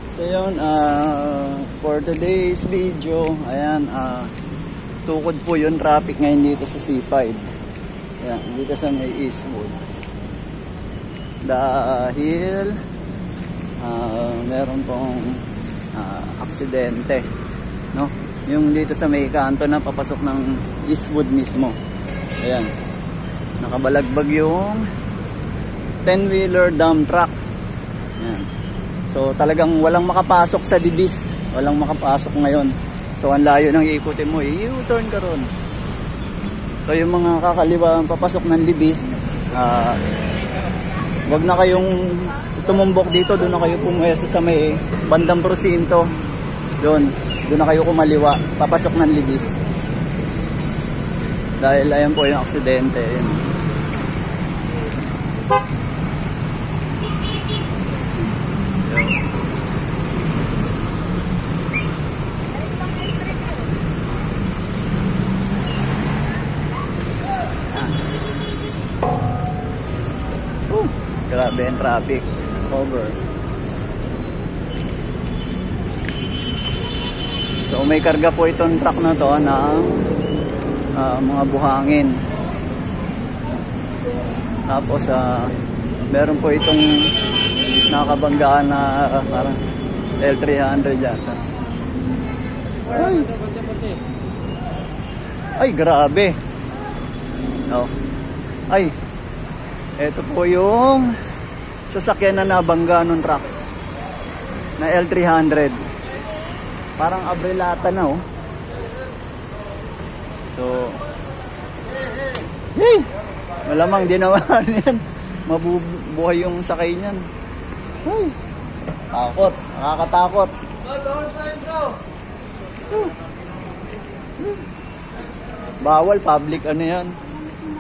So yun, for today's video, ayan, tukod po yung traffic ngayon dito sa C5. Ayan, dito sa may Eastwood. Dahil meron pong aksidente, no? Yung dito sa may kanto na papasok ng Eastwood mismo. Ayan, nakabalagbag yung 10-wheeler dump truck. Ayan. So talagang walang makapasok sa Libis. Walang makapasok ngayon. So ang layo ng iikutin mo, i-U-turn ka ron. So yung mga kakaliwa papasok ng Libis, wag na kayong tumumbok dito. Doon na kayo pumwesto sa may bandang prosinto. Doon na kayo kumaliwa, papasok ng Libis. Dahil ayan po yung aksidente. Ayan. Grabe ang traffic. Over. So may karga po itong truck na to ng mga buhangin. Tapos meron po itong nakabanggaan na parang L300 yata. Ay grabe. Oh. Ay, ito po yung sasakyan na nabangga ng truck na L300. Parang abrelata na, oh. So, hey! Malamang di naman yan. Mabubuhay yung sakay niyan. Ay! Takot. Nakakatakot. Bawal, public ano yan.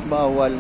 Bawal.